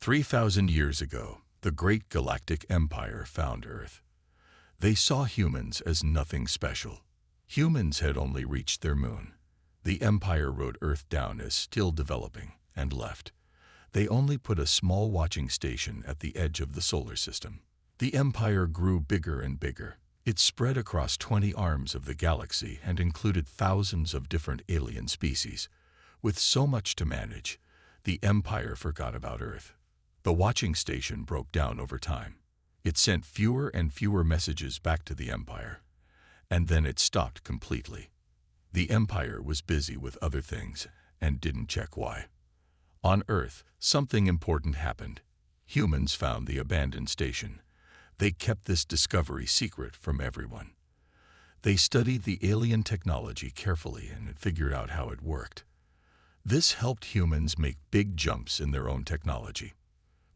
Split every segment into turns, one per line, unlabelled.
3,000 years ago, the great Galactic Empire found Earth. They saw humans as nothing special. Humans had only reached their moon. The Empire wrote Earth down as still developing and left. They only put a small watching station at the edge of the solar system. The Empire grew bigger and bigger. It spread across 20 arms of the galaxy and included thousands of different alien species. With so much to manage, the Empire forgot about Earth. The watching station broke down over time. It sent fewer and fewer messages back to the Empire, and then it stopped completely. The Empire was busy with other things and didn't check why. On Earth, something important happened. Humans found the abandoned station. They kept this discovery secret from everyone. They studied the alien technology carefully and figured out how it worked. This helped humans make big jumps in their own technology.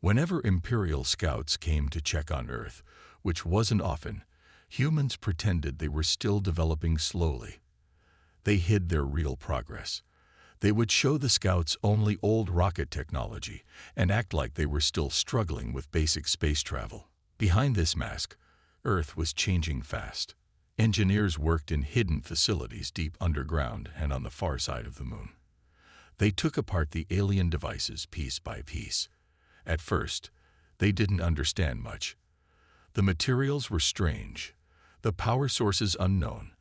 Whenever Imperial scouts came to check on Earth, which wasn't often, humans pretended they were still developing slowly. They hid their real progress. They would show the scouts only old rocket technology and act like they were still struggling with basic space travel. Behind this mask, Earth was changing fast. Engineers worked in hidden facilities deep underground and on the far side of the moon. They took apart the alien devices piece by piece. At first, they didn't understand much. The materials were strange, the power sources unknown,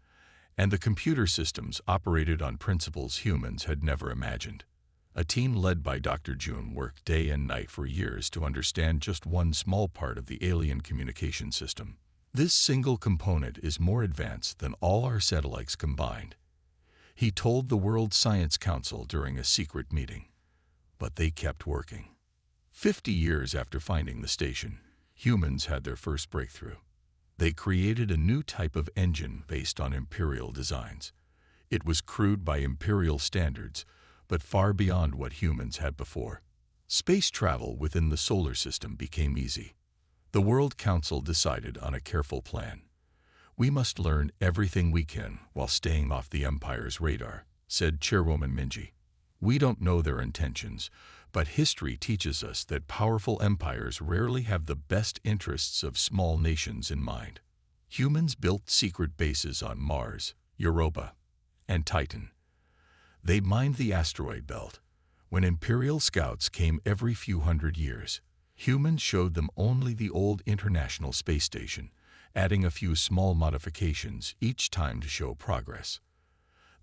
and the computer systems operated on principles humans had never imagined. A team led by Dr. June worked day and night for years to understand just one small part of the alien communication system. This single component is more advanced than all our satellites combined, he told the World Science Council during a secret meeting. But they kept working. 50 years after finding the station, humans had their first breakthrough. They created a new type of engine based on Imperial designs. It was crude by Imperial standards, but far beyond what humans had before. Space travel within the solar system became easy. The World Council decided on a careful plan. We must learn everything we can while staying off the Empire's radar, said Chairwoman Minji. We don't know their intentions, but history teaches us that powerful empires rarely have the best interests of small nations in mind. Humans built secret bases on Mars, Europa, and Titan. They mined the asteroid belt. When Imperial scouts came every few hundred years, humans showed them only the old International Space Station, adding a few small modifications each time to show progress.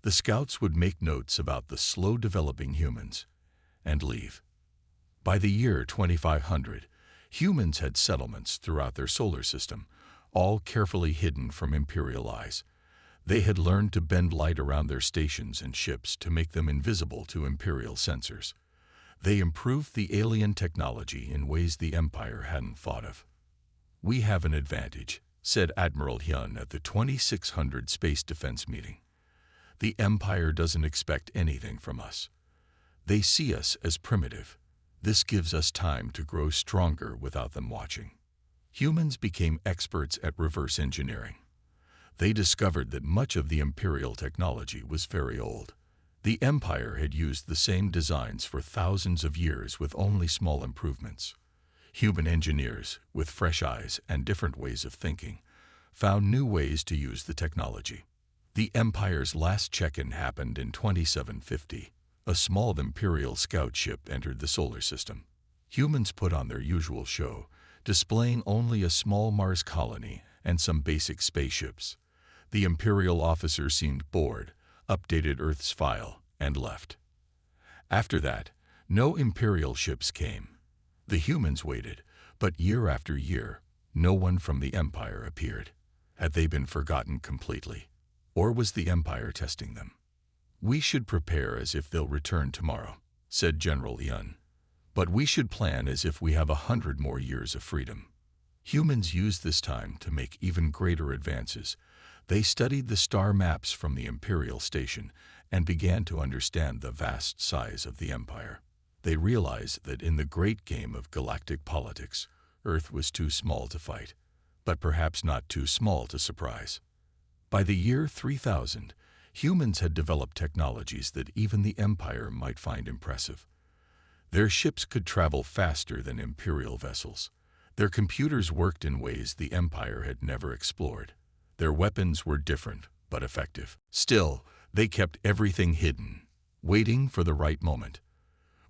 The scouts would make notes about the slow-developing humans and leave. By the year 2500, humans had settlements throughout their solar system, all carefully hidden from Imperial eyes. They had learned to bend light around their stations and ships to make them invisible to Imperial sensors. They improved the alien technology in ways the Empire hadn't thought of. We have an advantage, said Admiral Hyun at the 2600 Space Defense meeting. The Empire doesn't expect anything from us. They see us as primitive. This gives us time to grow stronger without them watching. Humans became experts at reverse engineering. They discovered that much of the Imperial technology was very old. The Empire had used the same designs for thousands of years with only small improvements. Human engineers, with fresh eyes and different ways of thinking, found new ways to use the technology. The Empire's last check-in happened in 2750. A small Imperial scout ship entered the solar system. Humans put on their usual show, displaying only a small Mars colony and some basic spaceships. The Imperial officer seemed bored, updated Earth's file, and left. After that, no Imperial ships came. The humans waited, but year after year, no one from the Empire appeared. Had they been forgotten completely? Or was the Empire testing them? We should prepare as if they'll return tomorrow, said General Yun. But we should plan as if we have 100 more years of freedom. Humans used this time to make even greater advances. They studied the star maps from the Imperial station and began to understand the vast size of the Empire. They realized that in the great game of galactic politics, Earth was too small to fight, but perhaps not too small to surprise. By the year 3000, humans had developed technologies that even the Empire might find impressive. Their ships could travel faster than Imperial vessels. Their computers worked in ways the Empire had never explored. Their weapons were different, but effective. Still, they kept everything hidden, waiting for the right moment.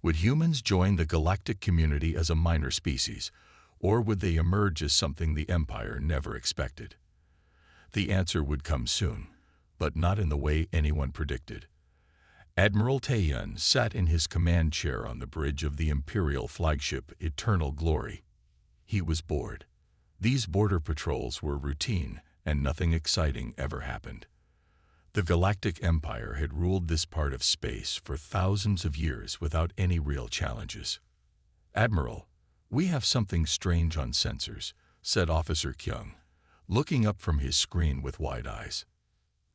Would humans join the galactic community as a minor species, or would they emerge as something the Empire never expected? The answer would come soon, but not in the way anyone predicted. Admiral Taehyun sat in his command chair on the bridge of the Imperial flagship Eternal Glory. He was bored. These border patrols were routine, and nothing exciting ever happened. The Galactic Empire had ruled this part of space for thousands of years without any real challenges. "Admiral, we have something strange on sensors," said Officer Kyung, looking up from his screen with wide eyes.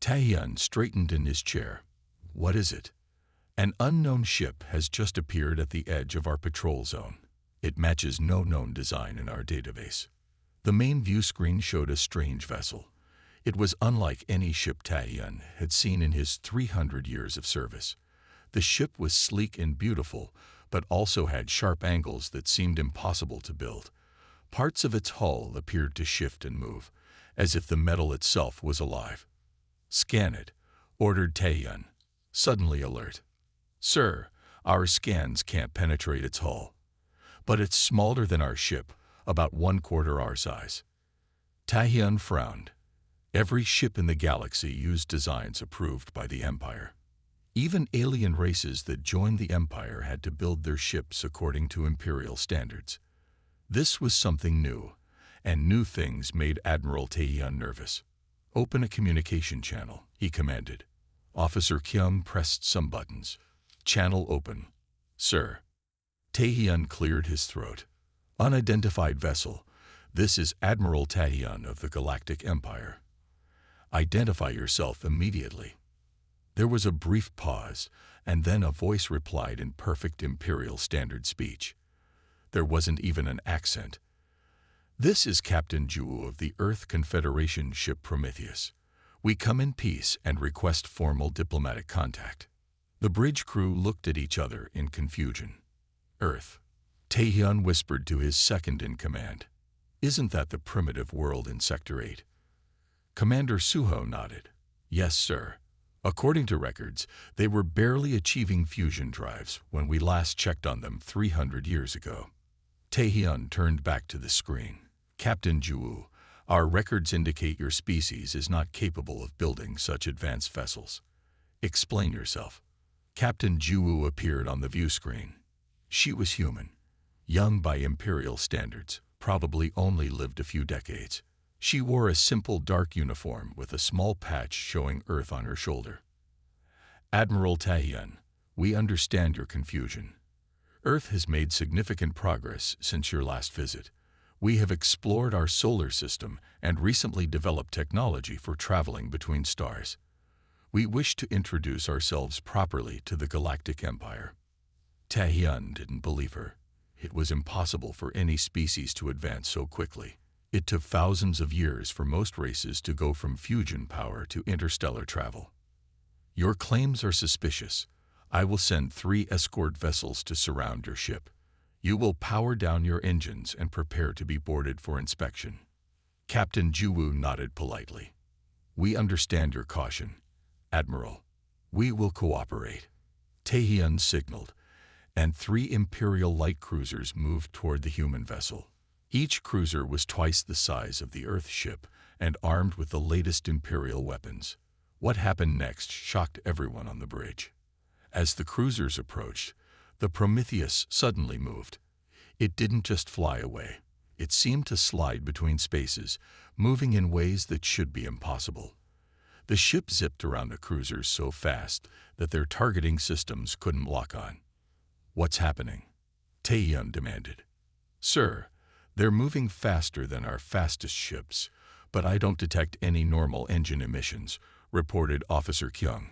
Taehyun straightened in his chair. "What is it?" "An unknown ship has just appeared at the edge of our patrol zone. It matches no known design in our database." The main view screen showed a strange vessel. It was unlike any ship Taehyun had seen in his 300 years of service. The ship was sleek and beautiful, but also had sharp angles that seemed impossible to build. Parts of its hull appeared to shift and move, as if the metal itself was alive. "Scan it," ordered Taehyun, suddenly alert. "Sir, our scans can't penetrate its hull. But it's smaller than our ship, about 1/4 our size." Taehyun frowned. Every ship in the galaxy used designs approved by the Empire. Even alien races that joined the Empire had to build their ships according to Imperial standards. This was something new, and new things made Admiral Taehyun nervous. "Open a communication channel," he commanded. Officer Kyung pressed some buttons. "Channel open." "Sir." Taehyun cleared his throat. "Unidentified vessel. This is Admiral Taehyun of the Galactic Empire. Identify yourself immediately." There was a brief pause, and then a voice replied in perfect Imperial standard speech. There wasn't even an accent. "This is Captain Ju of the Earth Confederation ship Prometheus. We come in peace and request formal diplomatic contact." The bridge crew looked at each other in confusion. "Earth," Taehyun whispered to his second-in-command. "Isn't that the primitive world in Sector 8? Commander Suho nodded. "Yes, sir. According to records, they were barely achieving fusion drives when we last checked on them 300 years ago." Taehyun turned back to the screen. "Captain Ju, our records indicate your species is not capable of building such advanced vessels. Explain yourself." Captain Ju appeared on the view screen. She was human, young by Imperial standards, probably only lived a few decades. She wore a simple dark uniform with a small patch showing Earth on her shoulder. "Admiral Taehyun, we understand your confusion. Earth has made significant progress since your last visit. We have explored our solar system and recently developed technology for traveling between stars. We wish to introduce ourselves properly to the Galactic Empire." Taehyun didn't believe her. It was impossible for any species to advance so quickly. It took thousands of years for most races to go from fusion power to interstellar travel. "Your claims are suspicious. I will send 3 escort vessels to surround your ship. You will power down your engines and prepare to be boarded for inspection." Captain Juwoo nodded politely. "We understand your caution, Admiral. We will cooperate." Taehyun signaled, and 3 Imperial light cruisers moved toward the human vessel. Each cruiser was twice the size of the Earth ship and armed with the latest Imperial weapons. What happened next shocked everyone on the bridge. As the cruisers approached, the Prometheus suddenly moved. It didn't just fly away. It seemed to slide between spaces, moving in ways that should be impossible. The ship zipped around the cruisers so fast that their targeting systems couldn't lock on. "What's happening?" Taehyun demanded. "Sir, they're moving faster than our fastest ships, but I don't detect any normal engine emissions," reported Officer Kyung.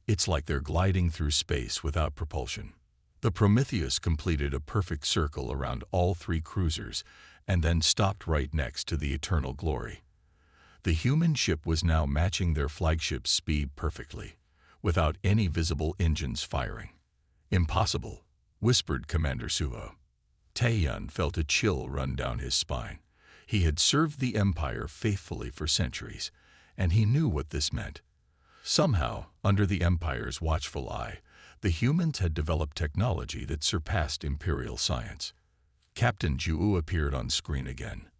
"It's like they're gliding through space without propulsion." The Prometheus completed a perfect circle around all 3 cruisers and then stopped right next to the Eternal Glory. The human ship was now matching their flagship's speed perfectly, without any visible engines firing. "Impossible. whispered Commander Suho. Taeyun felt a chill run down his spine. He had served the Empire faithfully for centuries, and he knew what this meant. Somehow, under the Empire's watchful eye, the humans had developed technology that surpassed Imperial science. Captain Ju appeared on screen again.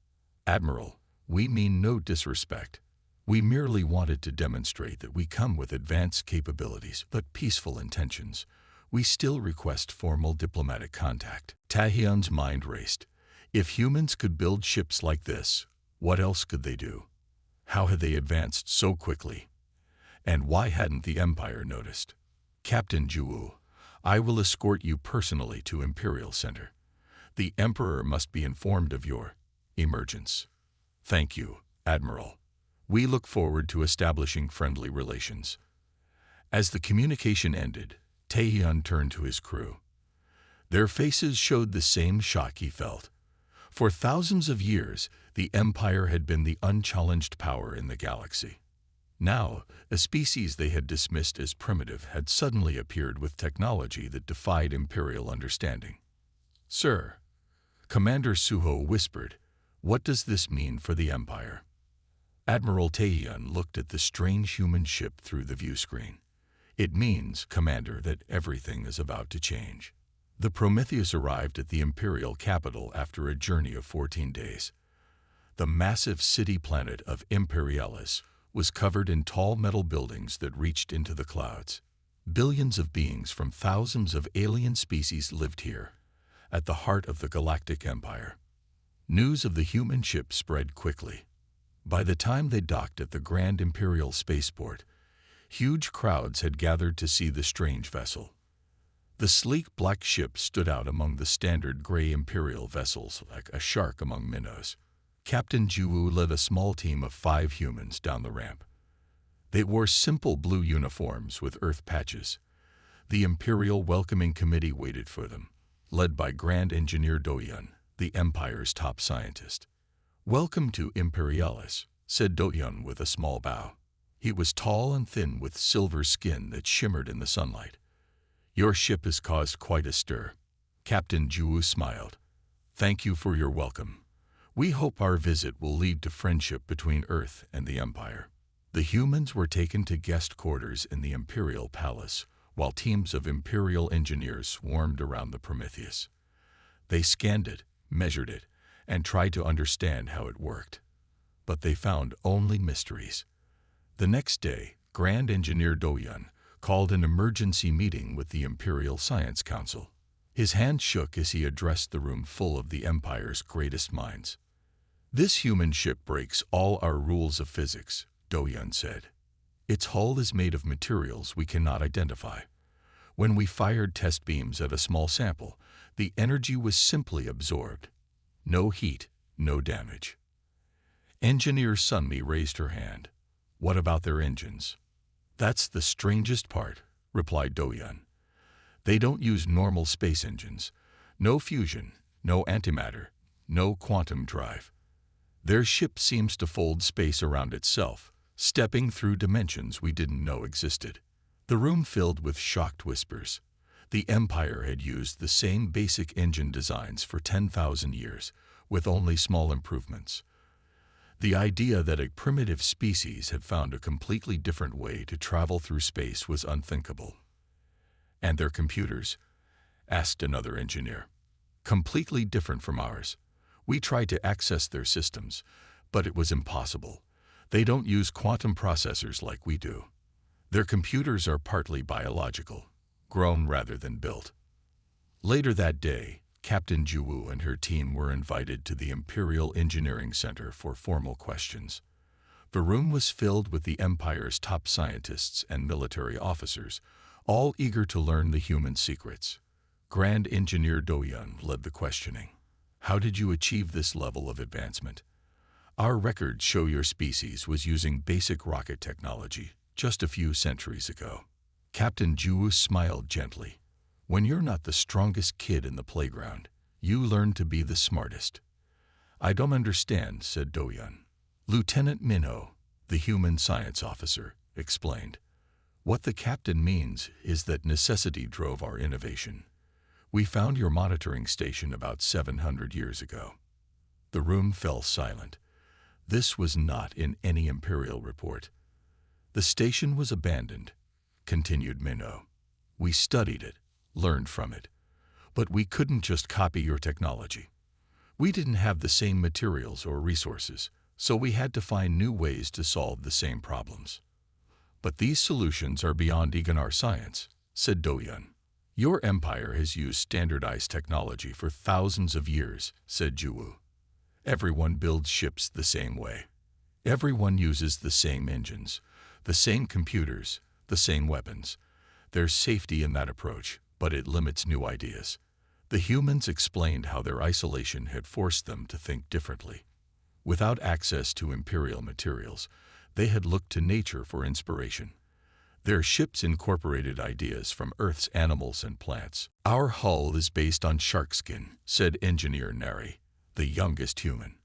"Admiral, we mean no disrespect. We merely wanted to demonstrate that we come with advanced capabilities but peaceful intentions. We still request formal diplomatic contact." Taehyun's mind raced. If humans could build ships like this, what else could they do? How had they advanced so quickly? And why hadn't the Empire noticed? "Captain Ju, I will escort you personally to Imperial Center. The Emperor must be informed of your emergence." "Thank you, Admiral. We look forward to establishing friendly relations." As the communication ended, Taehyun turned to his crew. Their faces showed the same shock he felt. For thousands of years, the Empire had been the unchallenged power in the galaxy. Now, a species they had dismissed as primitive had suddenly appeared with technology that defied Imperial understanding. "Sir," Commander Suho whispered, "what does this mean for the Empire?" Admiral Taehyun looked at the strange human ship through the view screen. "It means, Commander, that everything is about to change." The Prometheus arrived at the Imperial capital after a journey of 14 days. The massive city planet of Imperialis was covered in tall metal buildings that reached into the clouds. Billions of beings from thousands of alien species lived here, at the heart of the Galactic Empire. News of the human ship spread quickly. By the time they docked at the Grand Imperial Spaceport, huge crowds had gathered to see the strange vessel. The sleek black ship stood out among the standard gray Imperial vessels like a shark among minnows. Captain Ju led a small team of 5 humans down the ramp. They wore simple blue uniforms with earth patches. The Imperial Welcoming Committee waited for them, led by Grand Engineer Doyun, the Empire's top scientist. "Welcome to Imperialis," said Doyun with a small bow. He was tall and thin with silver skin that shimmered in the sunlight. "Your ship has caused quite a stir." Captain Ju smiled. "Thank you for your welcome. We hope our visit will lead to friendship between Earth and the Empire." The humans were taken to guest quarters in the Imperial Palace, while teams of Imperial engineers swarmed around the Prometheus. They scanned it, measured it, and tried to understand how it worked. But they found only mysteries. The next day, Grand Engineer Doyun called an emergency meeting with the Imperial Science Council. His hand shook as he addressed the room full of the Empire's greatest minds. "This human ship breaks all our rules of physics," Doyun said. "Its hull is made of materials we cannot identify. When we fired test beams at a small sample, the energy was simply absorbed. No heat, no damage." Engineer Sunmi raised her hand. "What about their engines?" "That's the strangest part," replied Doyun. "They don't use normal space engines. No fusion, no antimatter, no quantum drive. Their ship seems to fold space around itself, stepping through dimensions we didn't know existed." The room filled with shocked whispers. The Empire had used the same basic engine designs for 10,000 years, with only small improvements. The idea that a primitive species had found a completely different way to travel through space was unthinkable. "And their computers?" asked another engineer. "Completely different from ours. We tried to access their systems, but it was impossible. They don't use quantum processors like we do. Their computers are partly biological, grown rather than built." Later that day, Captain Ju and her team were invited to the Imperial Engineering Center for formal questions. The room was filled with the Empire's top scientists and military officers, all eager to learn the human secrets. Grand Engineer Doyun led the questioning. "How did you achieve this level of advancement? Our records show your species was using basic rocket technology just a few centuries ago." Captain Ju smiled gently. "When you're not the strongest kid in the playground, you learn to be the smartest." "I don't understand," said Doyun. Lieutenant Minho, the human science officer, explained. "What the captain means is that necessity drove our innovation. We found your monitoring station about 700 years ago. The room fell silent. This was not in any Imperial report. The station was abandoned, continued Minnow. We studied it, learned from it. But we couldn't just copy your technology. We didn't have the same materials or resources, so we had to find new ways to solve the same problems. But these solutions are beyond even our science, said Doyun. Your empire has used standardized technology for thousands of years, said Juwu. Everyone builds ships the same way. Everyone uses the same engines, the same computers, the same weapons. There's safety in that approach, but it limits new ideas. The humans explained how their isolation had forced them to think differently. Without access to Imperial materials, they had looked to nature for inspiration. Their ships incorporated ideas from Earth's animals and plants. Our hull is based on shark skin, said Engineer Neri, the youngest human.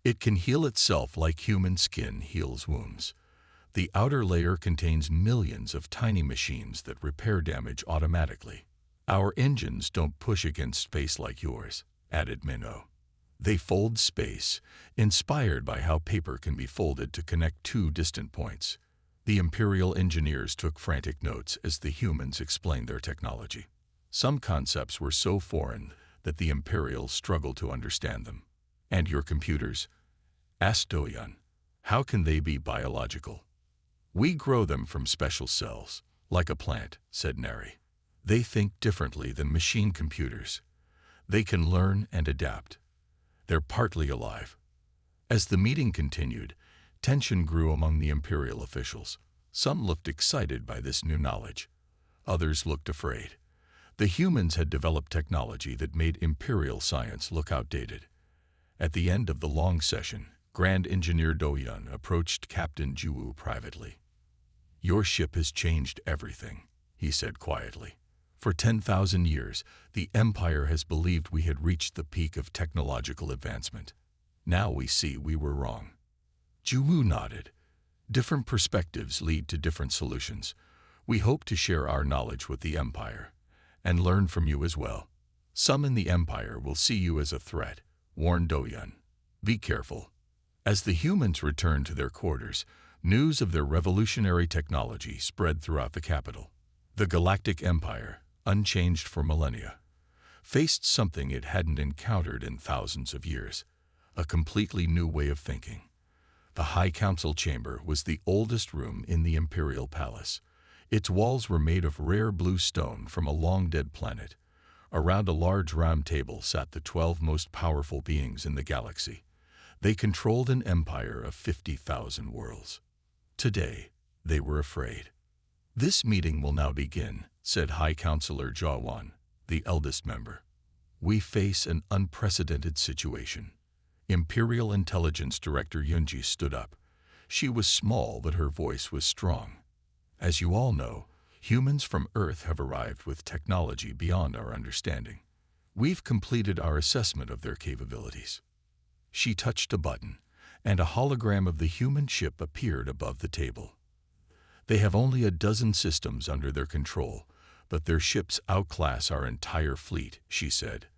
It can heal itself like human skin heals wounds. The outer layer contains millions of tiny machines that repair damage automatically. Our engines don't push against space like yours, added Minnow. They fold space, inspired by how paper can be folded to connect two distant points. The Imperial engineers took frantic notes as the humans explained their technology. Some concepts were so foreign that the Imperials struggled to understand them. And your computers? Asked Doyun. How can they be biological? We grow them from special cells, like a plant, said Neri. They think differently than machine computers. They can learn and adapt. They're partly alive. As the meeting continued, tension grew among the Imperial officials. Some looked excited by this new knowledge. Others looked afraid. The humans had developed technology that made Imperial science look outdated. At the end of the long session, Grand Engineer Doyun approached Captain Juwu privately. Your ship has changed everything, he said quietly. For 10,000 years, the Empire has believed we had reached the peak of technological advancement. Now we see we were wrong. Juwu nodded. Different perspectives lead to different solutions. We hope to share our knowledge with the Empire, and learn from you as well. Some in the Empire will see you as a threat, warned Doyun. Be careful. As the humans returned to their quarters, news of their revolutionary technology spread throughout the capital. The Galactic Empire, unchanged for millennia, faced something it hadn't encountered in thousands of years, a completely new way of thinking. The High Council Chamber was the oldest room in the Imperial Palace. Its walls were made of rare blue stone from a long-dead planet. Around a large round table sat the 12 most powerful beings in the galaxy. They controlled an empire of 50,000 worlds. Today, they were afraid. This meeting will now begin, said High Counselor Jawan, the eldest member. We face an unprecedented situation. Imperial Intelligence Director Yunji stood up. She was small, but her voice was strong. As you all know, humans from Earth have arrived with technology beyond our understanding. We've completed our assessment of their capabilities. She touched a button, and a hologram of the human ship appeared above the table. They have only a dozen systems under their control, but their ships outclass our entire fleet, she said.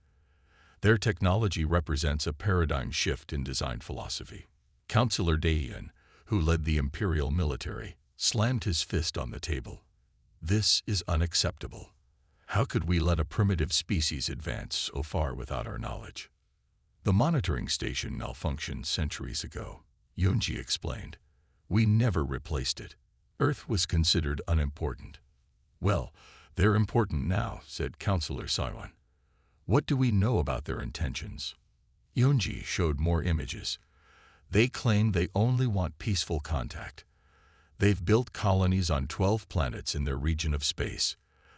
Their technology represents a paradigm shift in design philosophy. Counselor Daeyan, who led the Imperial military, slammed his fist on the table. This is unacceptable. How could we let a primitive species advance so far without our knowledge? The monitoring station malfunctioned centuries ago, Yunji explained. We never replaced it. Earth was considered unimportant. Well, they're important now, said Counselor Saiwan. What do we know about their intentions? Yunji showed more images. They claim they only want peaceful contact. They've built colonies on 12 planets in their region of space.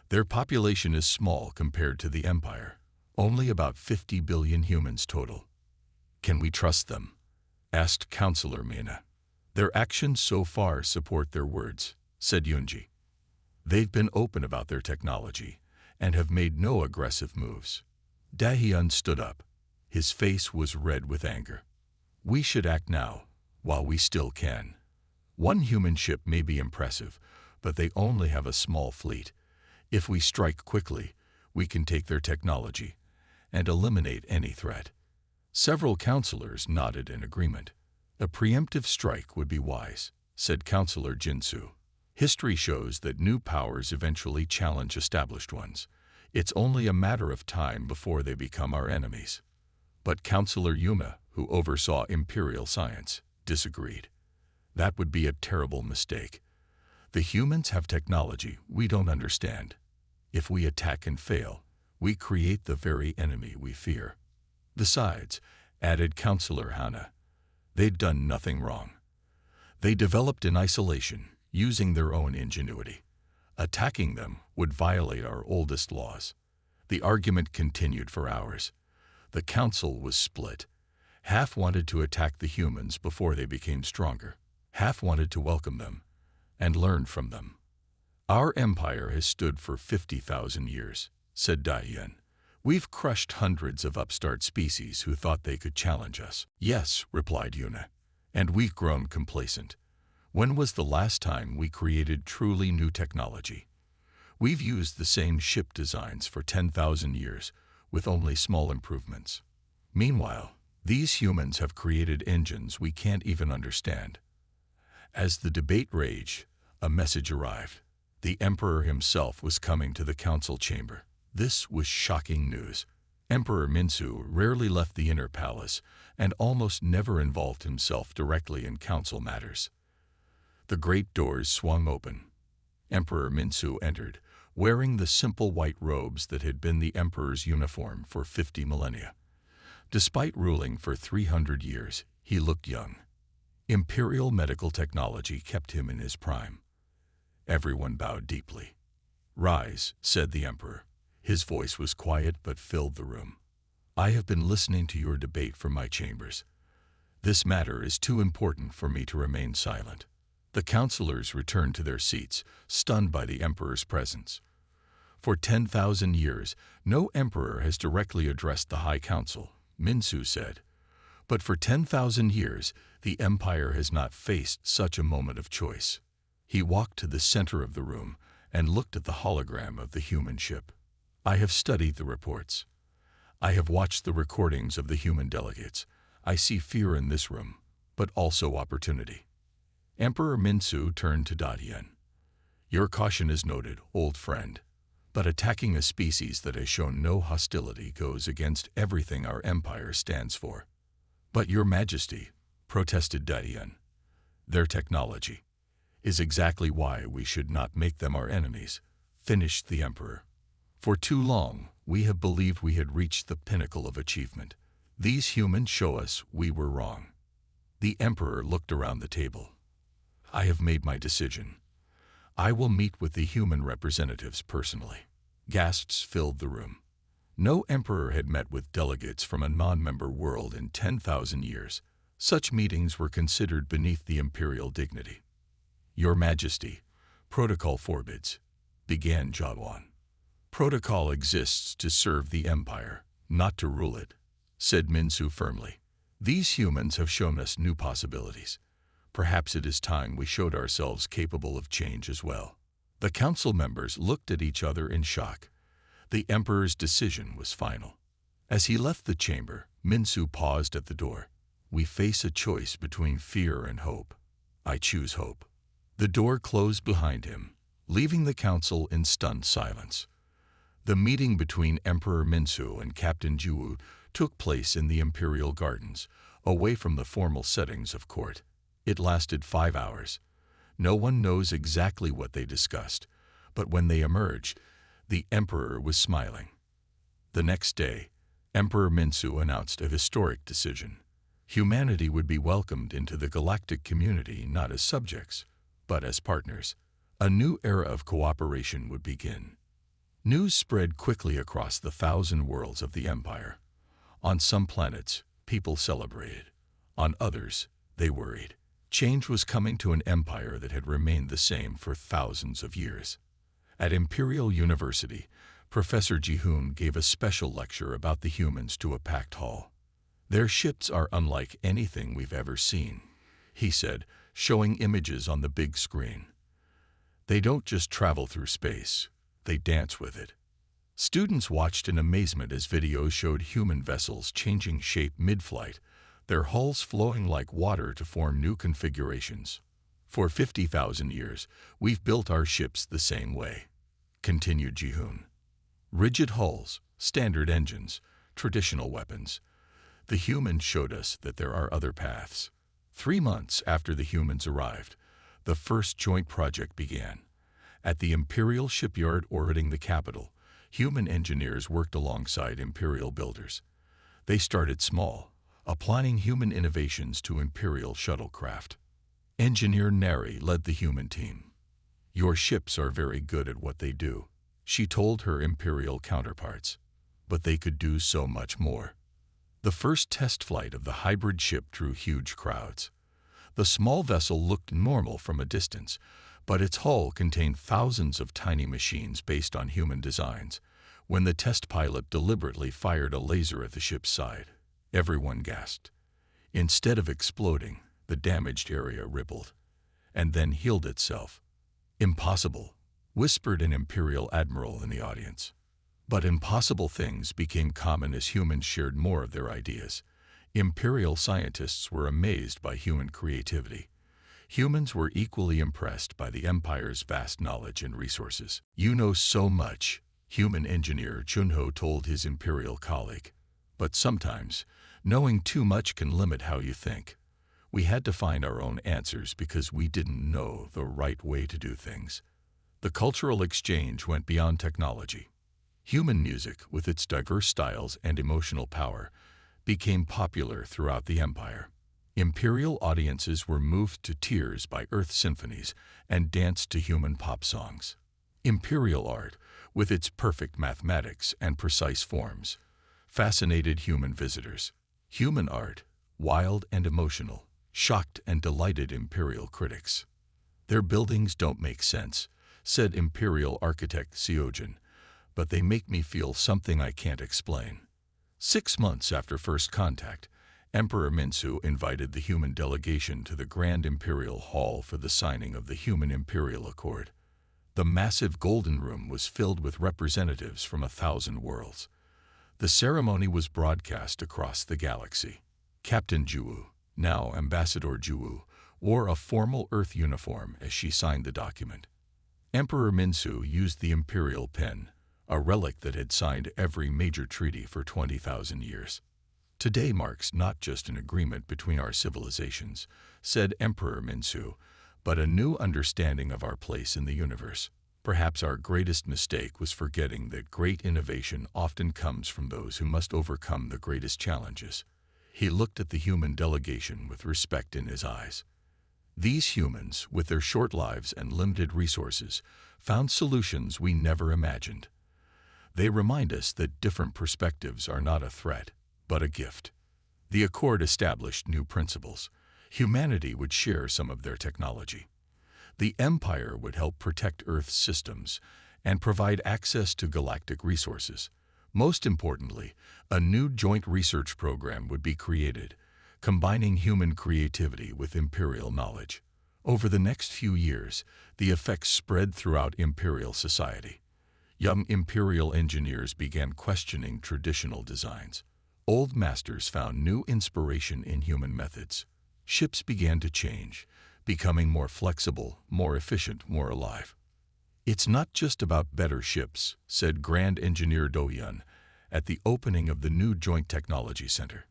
Their population is small compared to the Empire, only about 50 billion humans total. Can we trust them? Asked Counselor Mina. Their actions so far support their words, said Yunji. They've been open about their technology and have made no aggressive moves. Daehyun stood up. His face was red with anger. We should act now, while we still can. One human ship may be impressive, but they only have a small fleet. If we strike quickly, We can take their technology and eliminate any threat. Several counselors nodded in agreement. A preemptive strike would be wise, said Counselor Jinsu. History shows that new powers eventually challenge established ones. It's only a matter of time before they become our enemies. But Counselor Yuma, who oversaw imperial science, disagreed. That would be a terrible mistake. The humans have technology we don't understand. If we attack and fail, we create the very enemy we fear. Besides, added Counselor Hana, they'd done nothing wrong. They developed in isolation, using their own ingenuity. Attacking them would violate our oldest laws. The argument continued for hours. The council was split. Half wanted to attack the humans before they became stronger. Half wanted to welcome them and learn from them. Our empire has stood for 50,000 years, said Daiyan. We've crushed hundreds of upstart species who thought they could challenge us. Yes, replied Yuna, and we've grown complacent. When was the last time we created truly new technology? We've used the same ship designs for 10,000 years, with only small improvements. Meanwhile, these humans have created engines we can't even understand. As the debate raged, a message arrived. The Emperor himself was coming to the council chamber. This was shocking news. Emperor Minsu rarely left the inner palace and almost never involved himself directly in council matters. The great doors swung open. Emperor Minsu entered, wearing the simple white robes that had been the emperor's uniform for 50 millennia. Despite ruling for 300 years, he looked young. Imperial medical technology kept him in his prime. Everyone bowed deeply. Rise, said the emperor. His voice was quiet but filled the room. I have been listening to your debate from my chambers. This matter is too important for me to remain silent. The counselors returned to their seats, stunned by the emperor's presence. For 10,000 years, no emperor has directly addressed the High Council, Minsu said. But for 10,000 years, the empire has not faced such a moment of choice. He walked to the center of the room and looked at the hologram of the human ship. I have studied the reports. I have watched the recordings of the human delegates. I see fear in this room, but also opportunity. Emperor Minsu turned to Dadian. Your caution is noted, old friend. But attacking a species that has shown no hostility goes against everything our empire stands for. But your majesty, protested Dadian, their technology is exactly why we should not make them our enemies, finished the emperor. For too long, we have believed we had reached the pinnacle of achievement. These humans show us we were wrong. The emperor looked around the table. I have made my decision. I will meet with the human representatives personally. Gasps filled the room. No emperor had met with delegates from a non-member world in 10,000 years. Such meetings were considered beneath the imperial dignity. Your Majesty, protocol forbids, began Jawan. Protocol exists to serve the empire, not to rule it, said Minsu firmly. These humans have shown us new possibilities. Perhaps it is time we showed ourselves capable of change as well. The council members looked at each other in shock. The emperor's decision was final. As he left the chamber, Minsu paused at the door. We face a choice between fear and hope. I choose hope. The door closed behind him, leaving the council in stunned silence. The meeting between Emperor Minsu and Captain Juwu took place in the imperial gardens, away from the formal settings of court. It lasted 5 hours. No one knows exactly what they discussed, but when they emerged, the emperor was smiling. The next day, Emperor Minsu announced a historic decision. Humanity would be welcomed into the galactic community not as subjects, but as partners. A new era of cooperation would begin. News spread quickly across the 1,000 worlds of the empire. On some planets, people celebrated. On others, they worried. Change was coming to an empire that had remained the same for thousands of years. At Imperial University, Professor Jihoon gave a special lecture about the humans to a packed hall. Their ships are unlike anything we've ever seen, he said, showing images on the big screen. They don't just travel through space, they dance with it. Students watched in amazement as videos showed human vessels changing shape mid-flight, their hulls flowing like water to form new configurations. For 50,000 years, we've built our ships the same way, continued Ji-hoon. Rigid hulls, standard engines, traditional weapons. The humans showed us that there are other paths. 3 months after the humans arrived, the first joint project began. At the Imperial shipyard orbiting the capital, human engineers worked alongside Imperial builders. They started small, applying human innovations to Imperial shuttlecraft. Engineer Neri led the human team. "Your ships are very good at what they do," she told her Imperial counterparts. But they could do so much more. The first test flight of the hybrid ship drew huge crowds. The small vessel looked normal from a distance, but its hull contained thousands of tiny machines based on human designs. When the test pilot deliberately fired a laser at the ship's side, everyone gasped. Instead of exploding, the damaged area rippled, and then healed itself. "Impossible," whispered an Imperial admiral in the audience. But impossible things became common as humans shared more of their ideas. Imperial scientists were amazed by human creativity. Humans were equally impressed by the Empire's vast knowledge and resources. "You know so much," human engineer Junho told his Imperial colleague. "But sometimes, knowing too much can limit how you think. We had to find our own answers because we didn't know the right way to do things." The cultural exchange went beyond technology. Human music, with its diverse styles and emotional power, became popular throughout the Empire. Imperial audiences were moved to tears by Earth symphonies and danced to human pop songs. Imperial art, with its perfect mathematics and precise forms, fascinated human visitors. Human art, wild and emotional, shocked and delighted Imperial critics. "Their buildings don't make sense," said Imperial architect Seojin, "but they make me feel something I can't explain." 6 months after first contact, Emperor Minsu invited the human delegation to the Grand Imperial Hall for the signing of the Human Imperial Accord. The massive Golden Room was filled with representatives from 1,000 worlds. The ceremony was broadcast across the galaxy. Captain Juwu, now Ambassador Juwu, wore a formal Earth uniform as she signed the document. Emperor Minsu used the imperial pen, a relic that had signed every major treaty for 20,000 years. "Today marks not just an agreement between our civilizations," said Emperor Minsu, "but a new understanding of our place in the universe. Perhaps our greatest mistake was forgetting that great innovation often comes from those who must overcome the greatest challenges." He looked at the human delegation with respect in his eyes. These humans, with their short lives and limited resources, found solutions we never imagined. They remind us that different perspectives are not a threat, but a gift. The Accord established new principles. Humanity would share some of their technology. The Empire would help protect Earth's systems and provide access to galactic resources. Most importantly, a new joint research program would be created, combining human creativity with imperial knowledge. Over the next few years, the effects spread throughout imperial society. Young imperial engineers began questioning traditional designs. Old masters found new inspiration in human methods. Ships began to change, becoming more flexible, more efficient, more alive. "It's not just about better ships," said Grand Engineer Do-Yun at the opening of the new Joint Technology Center.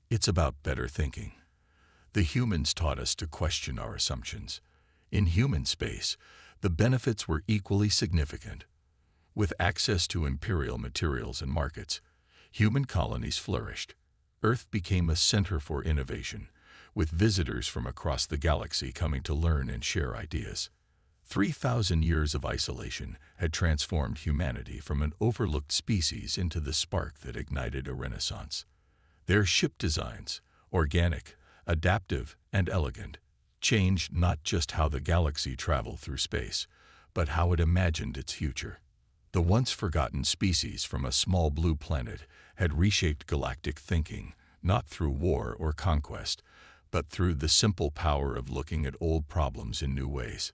"It's about better thinking. The humans taught us to question our assumptions. In human space, the benefits were equally significant. With access to imperial materials and markets, human colonies flourished. Earth became a center for innovation, with visitors from across the galaxy coming to learn and share ideas. 3,000 years of isolation had transformed humanity from an overlooked species into the spark that ignited a renaissance. Their ship designs, organic, adaptive, and elegant, changed not just how the galaxy traveled through space, but how it imagined its future. The once forgotten species from a small blue planet had reshaped galactic thinking, not through war or conquest, but through the simple power of looking at old problems in new ways.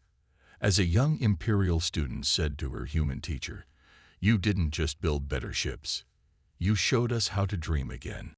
As a young imperial student said to her human teacher, You didn't just build better ships. You showed us how to dream again.